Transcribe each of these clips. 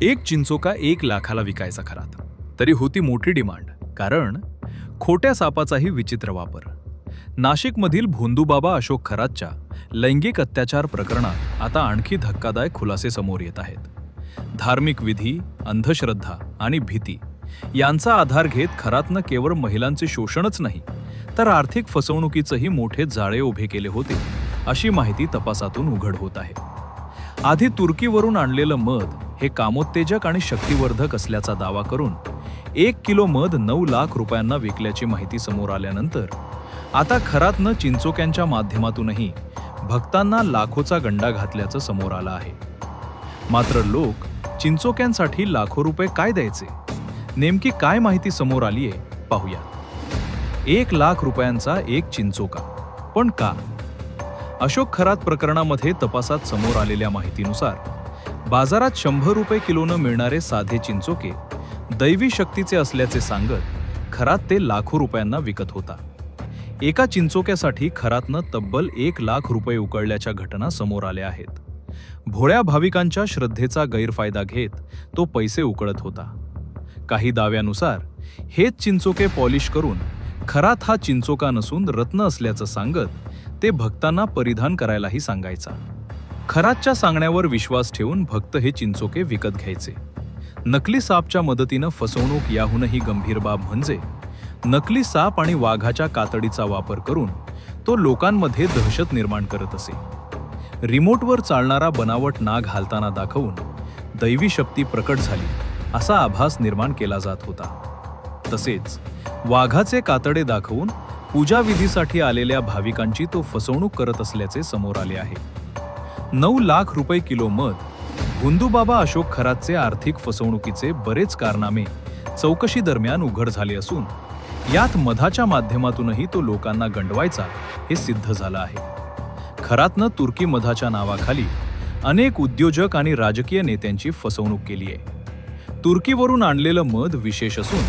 एक चिंचोका 1 लाखाला विकायचा खरात. तरी होती मोठी डिमांड, कारण खोट्या सापाचाही विचित्र वापर. नाशिकमधील भोंदूबाबा अशोक खरातच्या लैंगिक अत्याचार प्रकरणात आता आणखी धक्कादायक खुलासे समोर येत आहेत. धार्मिक विधी, अंधश्रद्धा आणि भीती यांचा आधार घेत खरातनं केवळ महिलांचे शोषणच नाही, तर आर्थिक फसवणुकीचेही मोठे जाळे उभे केले होते, अशी माहिती तपासातून उघड होत आहे. आधी तुर्कीवरून आणलेलं मध हे कामोत्तेजक आणि शक्तिवर्धक असल्याचा दावा करून 1 किलो मध 9 लाख रुपयांना विकल्याची माहिती समोर आल्यानंतर आता खरातनं चिंचोक्यांच्या माध्यमातूनही भक्तांना लाखोचा गंडा घातल्याचं समोर आलं आहे. मात्र लोक चिंचोक्यांसाठी लाखो रुपये काय द्यायचे? नेमकी काय माहिती समोर आलीये पाहूया. 1 लाख रुपयांचा एक चिंचोका, पण का? अशोक खरात प्रकरणामध्ये तपासात समोर आलेल्या माहितीनुसार बाजारात 100 रुपये किलोनं मिळणारे साधे चिंचोके दैवी शक्तीचे असल्याचे सांगत खरात ते लाखो रुपयांना विकत होता. एका चिंचोक्यासाठी खरातनं तब्बल 1 लाख रुपये उकळल्याच्या घटना समोर आल्या आहेत. भोळ्या भाविकांच्या श्रद्धेचा गैरफायदा घेत तो पैसे उकळत होता. काही दाव्यानुसार हेच चिंचोके पॉलिश करून खरात हा चिंचोका नसून रत्न असल्याचं सांगत ते भक्तांना परिधान करायलाही सांगायचा. खरातच्या सांगण्यावर विश्वास ठेवून भक्त हे चिंचोके विकत घ्यायचे. नकली सापच्या मदतीनं फसवणूक याहूनही गंभीर बाब म्हणजे नकली साप आणि वाघाच्या कातडीचा वापर करून तो लोकांमध्ये दहशत निर्माण करत असे. रिमोटवर चालणारा बनावट नाग हालताना दाखवून दैवी शक्ती प्रकट झाली असा आभास निर्माण केला जात होता. तसेच वाघाचे कातडे दाखवून पूजाविधीसाठी आलेल्या भाविकांची तो फसवणूक करत असल्याचे समोर आले आहे. 9 लाख रुपये किलो मध. भोंदूबाबा अशोक खरातचे आर्थिक फसवणुकीचे बरेच कारनामे चौकशी दरम्यान उघड झाले असून यात मधाच्या माध्यमातूनही तो लोकांना गंडवायचा हे सिद्ध झालं आहे. खरातनं तुर्की मधाच्या नावाखाली अनेक उद्योजक आणि राजकीय नेत्यांची फसवणूक केली आहे. तुर्कीवरून आणलेलं मध विशेष असून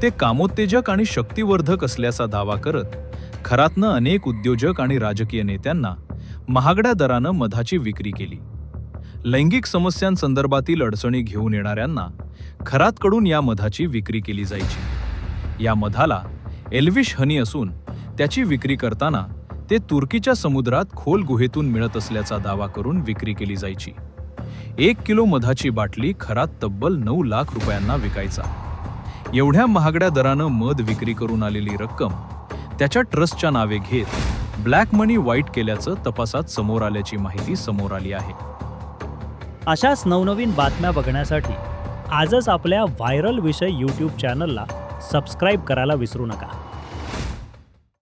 ते कामोत्तेजक आणि शक्तिवर्धक असल्याचा दावा करत खरातनं अनेक उद्योजक आणि राजकीय नेत्यांना महागड्या दरानं मधाची विक्री केली. लैंगिक समस्यांसंदर्भातील अडचणी घेऊन येणाऱ्यांना खरातकडून या मधाची विक्री केली जायची. या मधाला एल्विश हनी असून त्याची विक्री करताना ते तुर्कीच्या समुद्रात खोल गुहेतून मिळत असल्याचा दावा करून विक्री केली जायची. 1 किलो मधाची बाटली खरात तब्बल 9 लाख रुपयांना विकायचा. एवढ्या महागड्या दरानं मध विक्री करून आलेली रक्कम त्याच्या ट्रस्टच्या नावे घेत ब्लॅक मनी वाईट केल्याचं तपासात समोर आल्याची माहिती समोर आली आहे. अशाच नवनवीन बातम्या बघण्यासाठी आजच आपल्या व्हायरल विषय YouTube चॅनलला सबस्क्राईब करायला विसरू नका.